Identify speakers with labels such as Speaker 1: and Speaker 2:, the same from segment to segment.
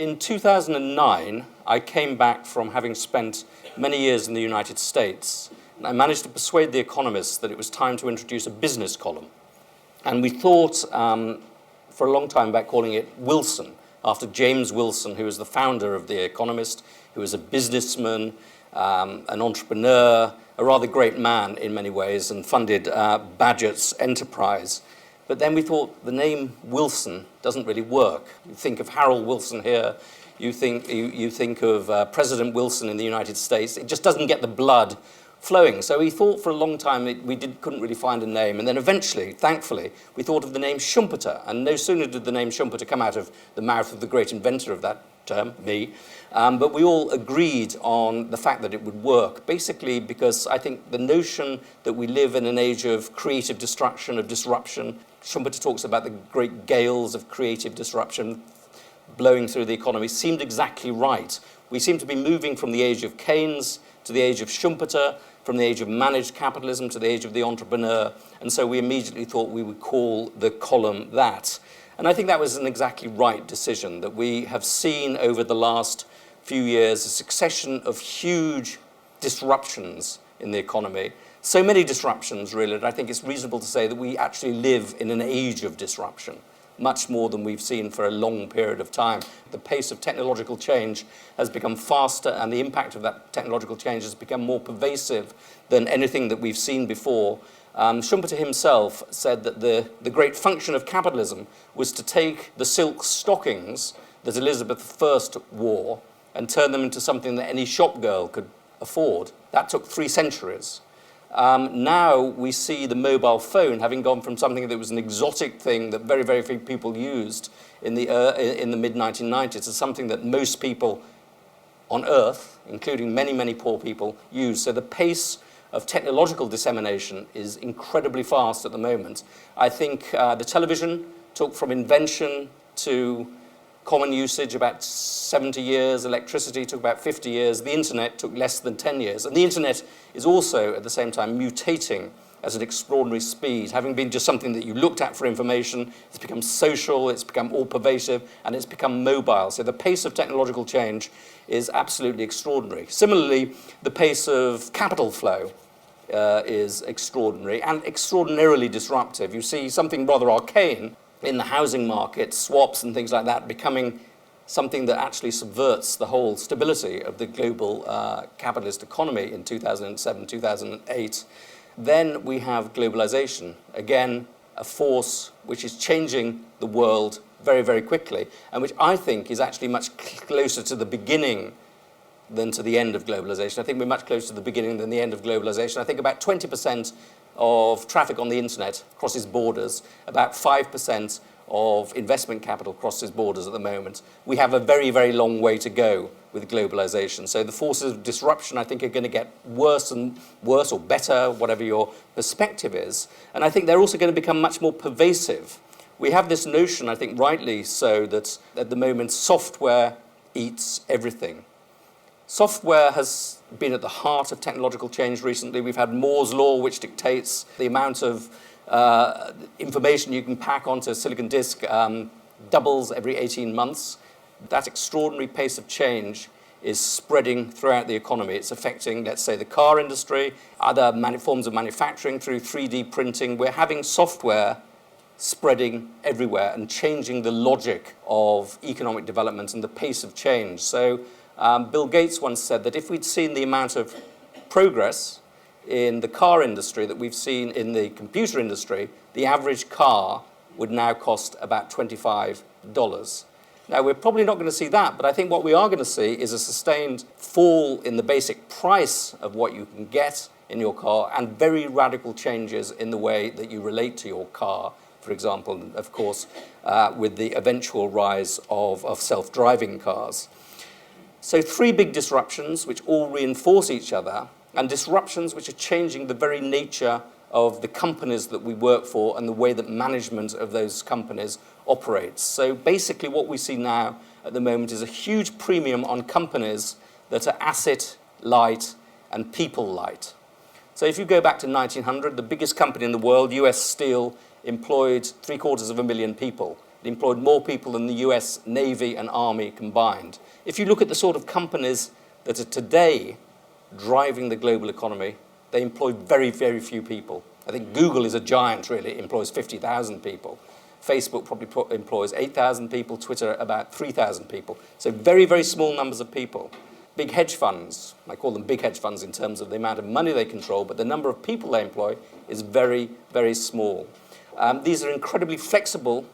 Speaker 1: In 2009, I came back from having spent many years in the United States, and I managed to persuade The Economist that it was time to introduce a business column. And we thought for a long time about calling it Wilson, after James Wilson, who was the founder of The Economist, who was a businessman, an entrepreneur, a rather great man in many ways, and funded Bagehot's enterprise. But then we thought the name Wilson doesn't really work. You think of Harold Wilson here, you think of President Wilson in the United States. It just doesn't get the blood flowing. So we thought for a long time couldn't really find a name. And then eventually, thankfully, we thought of the name Schumpeter. And no sooner did the name Schumpeter come out of the mouth of the great inventor of that term, me, but we all agreed on the fact that it would work, basically because I think the notion that we live in an age of creative destruction, of disruption. Schumpeter talks about the great gales of creative disruption blowing through the economy, seemed exactly right. We seem to be moving from the age of Keynes to the age of Schumpeter, from the age of managed capitalism to the age of the entrepreneur, and so we immediately thought we would call the column that. And I think that was an exactly right decision, that we have seen over the last few years a succession of huge disruptions in the economy. So many disruptions, really, that I think it's reasonable to say that we actually live in an age of disruption, much more than we've seen for a long period of time. The pace of technological change has become faster, and the impact of that technological change has become more pervasive than anything that we've seen before. Schumpeter himself said that the great function of capitalism was to take the silk stockings that Elizabeth I wore and turn them into something that any shop girl could afford. That took 3 centuries. Now we see the mobile phone having gone from something that was an exotic thing that very, very few people used in the mid-1990s to something that most people on Earth, including many, many poor people, use. So the pace of technological dissemination is incredibly fast at the moment. I think the television took from invention to common usage about 70 years, electricity took about 50 years, the internet took less than 10 years. And the internet is also, at the same time, mutating at an extraordinary speed. Having been just something that you looked at for information, it's become social, it's become all-pervasive, and it's become mobile. So the pace of technological change is absolutely extraordinary. Similarly, the pace of capital flow is extraordinary and extraordinarily disruptive. You see something rather arcane in the housing market, swaps and things like that, becoming something that actually subverts the whole stability of the global capitalist economy in 2007, 2008. Then we have globalization, again, a force which is changing the world very, very quickly, and which I think is actually much closer to the beginning than to the end of globalization. I think we're much closer to the beginning than the end of globalization. I think about 20% of traffic on the internet crosses borders, about 5% of investment capital crosses borders at the moment. We have a very, very long way to go with globalization. So the forces of disruption, I think, are going to get worse and worse, or better, whatever your perspective is. And I think they're also going to become much more pervasive. We have this notion, I think rightly so, that at the moment software eats everything. Software has been at the heart of technological change recently. We've had Moore's law, which dictates the amount of information you can pack onto a silicon disk doubles every 18 months. That extraordinary pace of change is spreading throughout the economy. It's affecting, let's say, the car industry, other forms of manufacturing through 3D printing. We're having software spreading everywhere and changing the logic of economic development and the pace of change. So Bill Gates once said that if we'd seen the amount of progress in the car industry that we've seen in the computer industry, the average car would now cost about $25. Now, we're probably not going to see that, but I think what we are going to see is a sustained fall in the basic price of what you can get in your car, and very radical changes in the way that you relate to your car, for example, and of course, with the eventual rise of self-driving cars. So 3 big disruptions which all reinforce each other, and disruptions which are changing the very nature of the companies that we work for and the way that management of those companies operates. So basically what we see now at the moment is a huge premium on companies that are asset light and people light. So if you go back to 1900, the biggest company in the world, US Steel, employed 750,000 people. It employed more people than the US Navy and Army combined. If you look at the sort of companies that are today driving the global economy, they employ very, very few people. I think Google is a giant, really. It employs 50,000 people. Facebook probably employs 8,000 people, Twitter about 3,000 people. So very, very small numbers of people. Big hedge funds, I call them big hedge funds in terms of the amount of money they control, but the number of people they employ is very, very small. These are incredibly flexible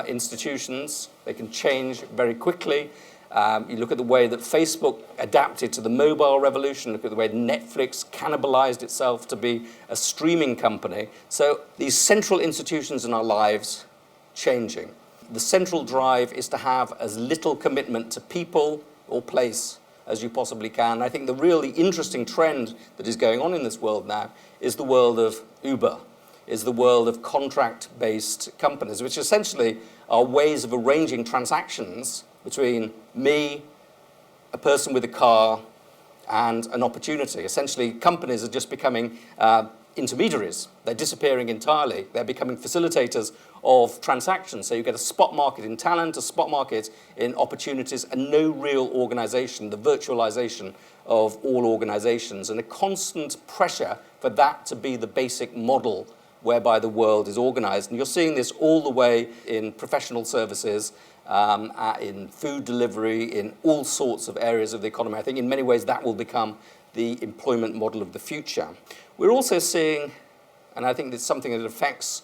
Speaker 1: institutions. They can change very quickly. You look at the way that Facebook adapted to the mobile revolution, look at the way Netflix cannibalized itself to be a streaming company. So these central institutions in our lives changing. The central drive is to have as little commitment to people or place as you possibly can. I think the really interesting trend that is going on in this world now is the world of Uber, is the world of contract-based companies, which essentially are ways of arranging transactions between me, a person with a car, and an opportunity. Essentially, companies are just becoming intermediaries. They're disappearing entirely. They're becoming facilitators of transactions. So you get a spot market in talent, a spot market in opportunities, and no real organization, the virtualization of all organizations, and a constant pressure for that to be the basic model whereby the world is organized. And you're seeing this all the way in professional services, in food delivery, in all sorts of areas of the economy. I think in many ways that will become the employment model of the future. We're also seeing, and I think it's something that affects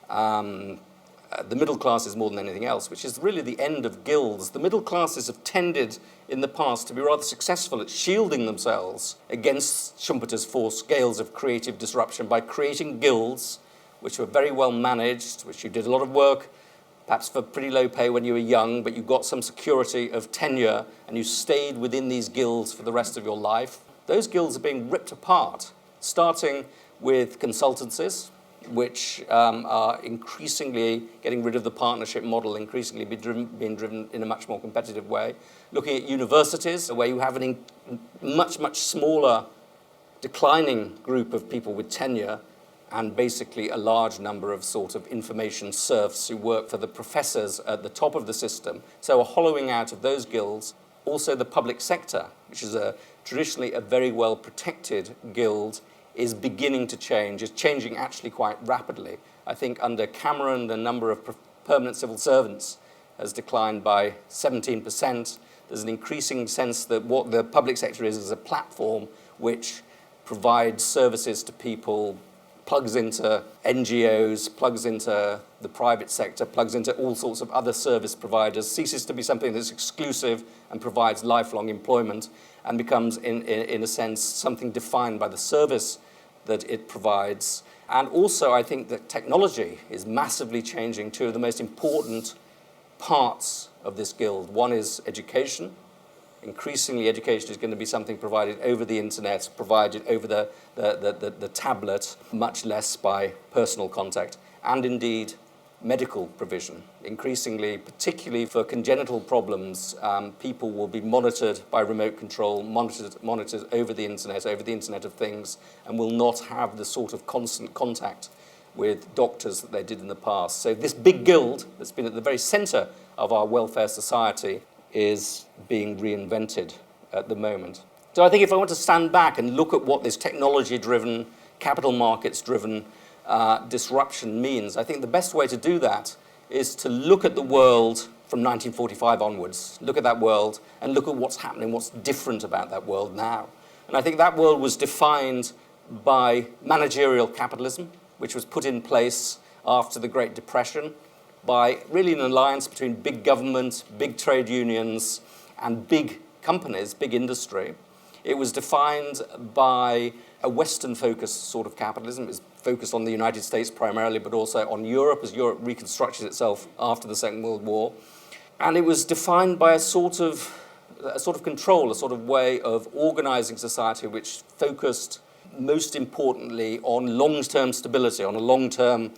Speaker 1: the middle classes more than anything else, which is really the end of guilds. The middle classes have tended in the past to be rather successful at shielding themselves against Schumpeter's four scales of creative disruption by creating guilds which were very well managed, which you did a lot of work, perhaps for pretty low pay when you were young, but you got some security of tenure and you stayed within these guilds for the rest of your life. Those guilds are being ripped apart, starting with consultancies, which are increasingly getting rid of the partnership model, increasingly being driven in a much more competitive way. Looking at universities, where you have a much, much smaller declining group of people with tenure and basically a large number of sort of information serfs who work for the professors at the top of the system. So a hollowing out of those guilds. Also the public sector, which is traditionally a very well protected guild, is beginning to change, is changing actually quite rapidly. I think under Cameron, the number of permanent civil servants has declined by 17%. There's an increasing sense that what the public sector is a platform which provides services to people, plugs into NGOs, plugs into the private sector, plugs into all sorts of other service providers, ceases to be something that's exclusive and provides lifelong employment, and becomes, in a sense, something defined by the service that it provides. And also, I think that technology is massively changing two of the most important parts of this guild. One is education. Increasingly, education is going to be something provided over the internet, provided over the tablet, much less by personal contact, and indeed medical provision. Increasingly, particularly for congenital problems, people will be monitored by remote control, monitored over the Internet of Things, and will not have the sort of constant contact with doctors that they did in the past. So this big guild that's been at the very center of our welfare society is being reinvented at the moment. So I think if I want to stand back and look at what this technology-driven, capital markets-driven disruption means, I think the best way to do that is to look at the world from 1945 onwards, look at that world and look at what's happening, what's different about that world now. And I think that world was defined by managerial capitalism, which was put in place after the Great Depression, by really an alliance between big government, big trade unions, and big companies, big industry. It was defined by a Western-focused sort of capitalism. It was focused on the United States primarily, but also on Europe, as Europe reconstructed itself after the Second World War. And it was defined by a sort of control, a sort of way of organizing society which focused most importantly on long-term stability, on a long-term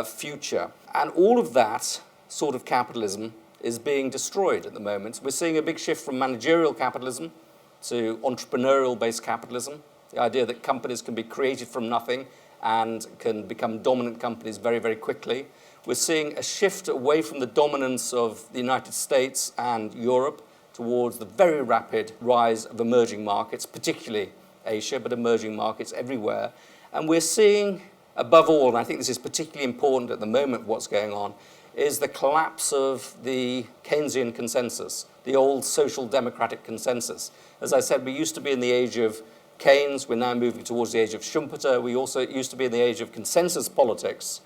Speaker 1: future. And all of that sort of capitalism is being destroyed at the moment. We're seeing a big shift from managerial capitalism to entrepreneurial-based capitalism, the idea that companies can be created from nothing and can become dominant companies very, very quickly. We're seeing a shift away from the dominance of the United States and Europe towards the very rapid rise of emerging markets, particularly Asia, but emerging markets everywhere. And we're seeing, above all, and I think this is particularly important at the moment, what's going on, is the collapse of the Keynesian consensus, the old social democratic consensus. As I said, we used to be in the age of Keynes, we're now moving towards the age of Schumpeter. We also used to be in the age of consensus politics,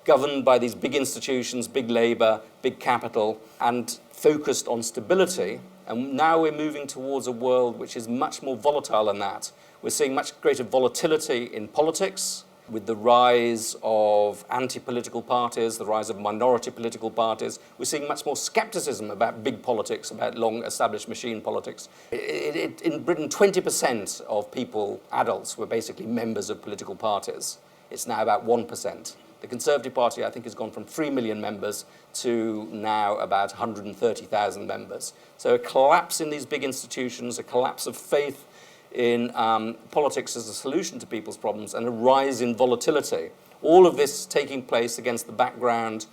Speaker 1: governed by these big institutions, big labor, big capital, and focused on stability. And now we're moving towards a world which is much more volatile than that. We're seeing much greater volatility in politics, with the rise of anti-political parties, the rise of minority political parties. We're seeing much more skepticism about big politics, about long-established machine politics. In Britain, 20% of people, adults, were basically members of political parties. It's now about 1%. The Conservative Party, I think, has gone from 3 million members to now about 130,000 members. So a collapse in these big institutions, a collapse of faith in politics as a solution to people's problems, and a rise in volatility. All of this taking place against the background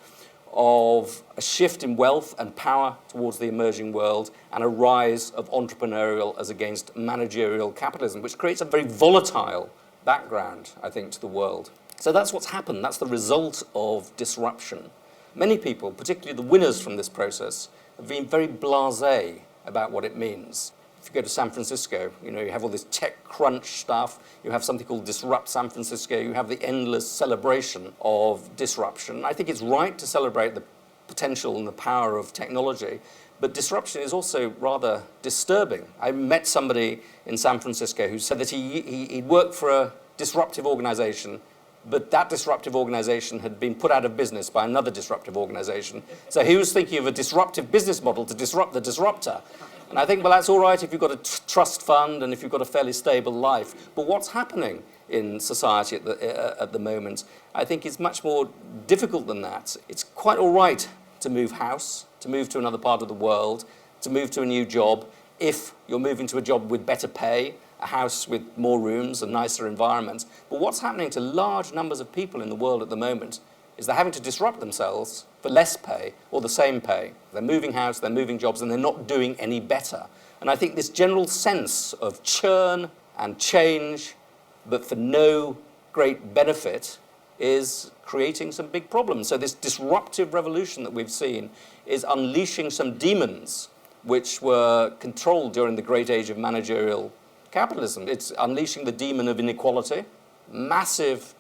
Speaker 1: of a shift in wealth and power towards the emerging world, and a rise of entrepreneurial as against managerial capitalism, which creates a very volatile background, I think, to the world. So that's what's happened. That's the result of disruption. Many people, particularly the winners from this process, have been very blasé about what it means. If you go to San Francisco, you have all this tech crunch stuff. You have something called Disrupt San Francisco. You have the endless celebration of disruption. I think it's right to celebrate the potential and the power of technology, but disruption is also rather disturbing. I met somebody in San Francisco who said that he'd worked for a disruptive organization, but that disruptive organization had been put out of business by another disruptive organization. So he was thinking of a disruptive business model to disrupt the disruptor. And I think, well, that's all right if you've got a trust fund and if you've got a fairly stable life. But what's happening in society at the moment, I think, is much more difficult than that. It's quite all right to move house, to move to another part of the world, to move to a new job, if you're moving to a job with better pay, a house with more rooms, a nicer environment. But what's happening to large numbers of people in the world at the moment is they're having to disrupt themselves for less pay or the same pay. They're moving house, they're moving jobs, and they're not doing any better. And I think this general sense of churn and change, but for no great benefit, is creating some big problems. So this disruptive revolution that we've seen is unleashing some demons which were controlled during the great age of managerial capitalism. It's unleashing the demon of inequality, massive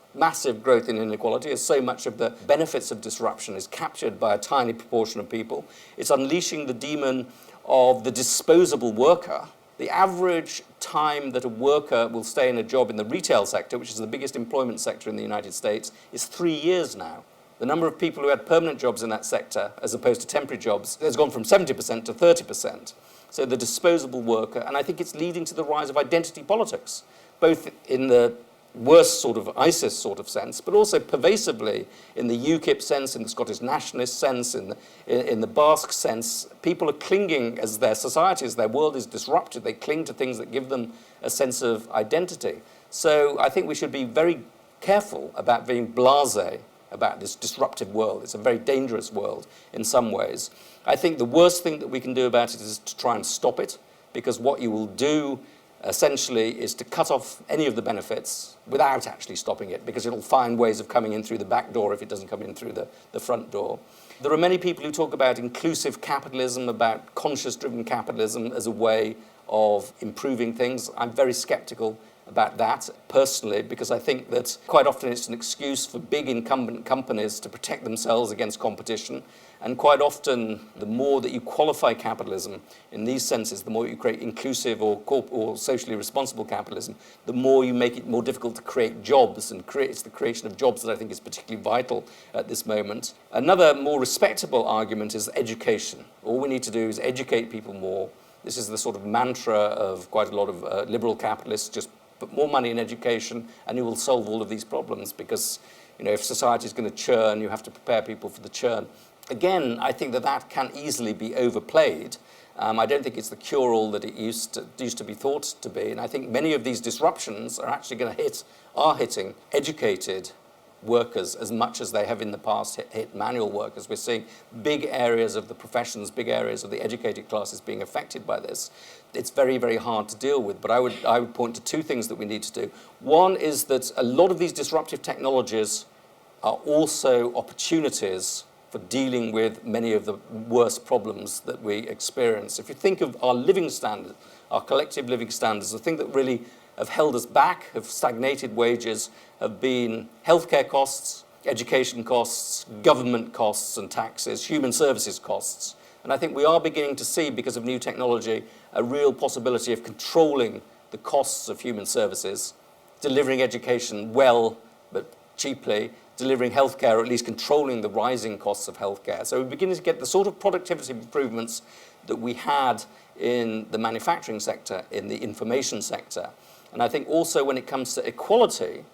Speaker 1: growth in inequality, as so much of the benefits of disruption is captured by a tiny proportion of people. It's unleashing the demon of the disposable worker. The average time that a worker will stay in a job in the retail sector, which is the biggest employment sector in the United States, is 3 years now. The number of people who had permanent jobs in that sector, as opposed to temporary jobs, has gone from 70% to 30%. So the disposable worker, and I think it's leading to the rise of identity politics, both in the worst sort of ISIS sort of sense, but also pervasively in the UKIP sense, in the Scottish nationalist sense, in the Basque sense. People are clinging, as their society, as their world is disrupted, they cling to things that give them a sense of identity. So I think we should be very careful about being blasé about this disruptive world. It's a very dangerous world in some ways. I think the worst thing that we can do about it is to try and stop it, because what you will do essentially is to cut off any of the benefits without actually stopping it, because it'll find ways of coming in through the back door if it doesn't come in through the front door. There are many people who talk about inclusive capitalism, about conscious-driven capitalism as a way of improving things. I'm very skeptical about that personally, because I think that quite often it's an excuse for big incumbent companies to protect themselves against competition. And quite often, the more that you qualify capitalism in these senses, the more you create inclusive or socially responsible capitalism, the more you make it more difficult to create jobs, and it's the creation of jobs that I think is particularly vital at this moment. Another more respectable argument is education. All we need to do is educate people more. This is the sort of mantra of quite a lot of liberal capitalists: just put more money in education and you will solve all of these problems, because if society is going to churn, you have to prepare people for the churn. Again, I think that can easily be overplayed. I don't think it's the cure-all that it used to be thought to be, and I think many of these disruptions are actually are hitting educated workers as much as they have in the past hit manual workers. We're seeing big areas of the professions, big areas of the educated classes being affected by this. It's very, very hard to deal with, but I would point to two things that we need to do. One is that a lot of these disruptive technologies are also opportunities for dealing with many of the worst problems that we experience. If you think of our living standards, our collective living standards, the thing that really have held us back, have stagnated wages, have been healthcare costs, education costs, government costs and taxes, human services costs. And I think we are beginning to see, because of new technology, a real possibility of controlling the costs of human services, delivering education well but cheaply, delivering healthcare, or at least controlling the rising costs of healthcare. So we're beginning to get the sort of productivity improvements that we had in the manufacturing sector, in the information sector. And I think also when it comes to equality,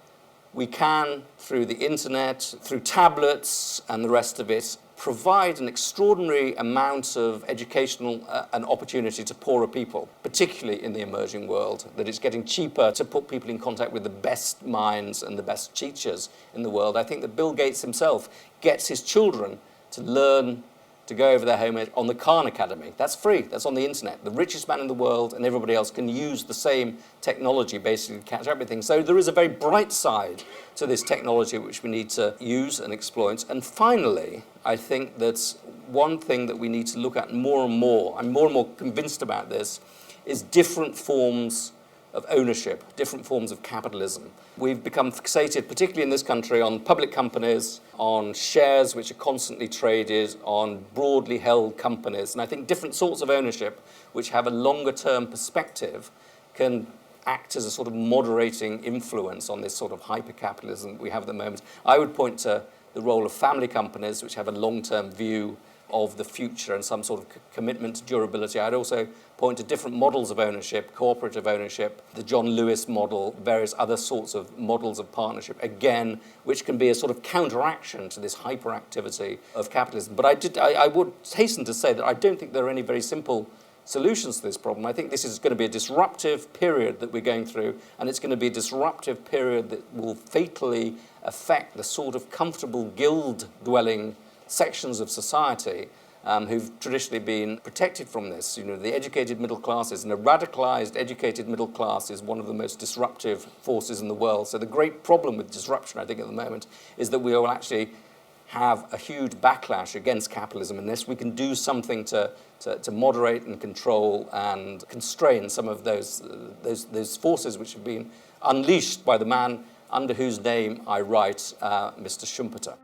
Speaker 1: we can, through the internet, through tablets and the rest of it, provide an extraordinary amount of educational and opportunity to poorer people, particularly in the emerging world, that it's getting cheaper to put people in contact with the best minds and the best teachers in the world. I think that Bill Gates himself gets his children to learn to go over their home on the Khan Academy. That's free, that's on the internet. The richest man in the world and everybody else can use the same technology basically to catch up with things. So there is a very bright side to this technology which we need to use and exploit. And finally, I think that one thing that we need to look at more and more, I'm more and more convinced about this, is different forms of ownership, different forms of capitalism. We've become fixated, particularly in this country, on public companies, on shares which are constantly traded, on broadly held companies. And I think different sorts of ownership, which have a longer-term perspective, can act as a sort of moderating influence on this sort of hyper-capitalism that we have at the moment. I would point to the role of family companies, which have a long-term view of the future and some sort of commitment to durability. I'd also point to different models of ownership, cooperative ownership, the John Lewis model, various other sorts of models of partnership, again, which can be a sort of counteraction to this hyperactivity of capitalism. But I would hasten to say that I don't think there are any very simple solutions to this problem. I think this is going to be a disruptive period that we're going through, and it's going to be a disruptive period that will fatally affect the sort of comfortable guild-dwelling sections of society who've traditionally been protected from this. You know, the educated middle classes, and a radicalized educated middle class is one of the most disruptive forces in the world. So the great problem with disruption, I think, at the moment, is that we will actually have a huge backlash against capitalism unless we can do something to moderate and control and constrain some of those forces which have been unleashed by the man under whose name I write, Mr. Schumpeter.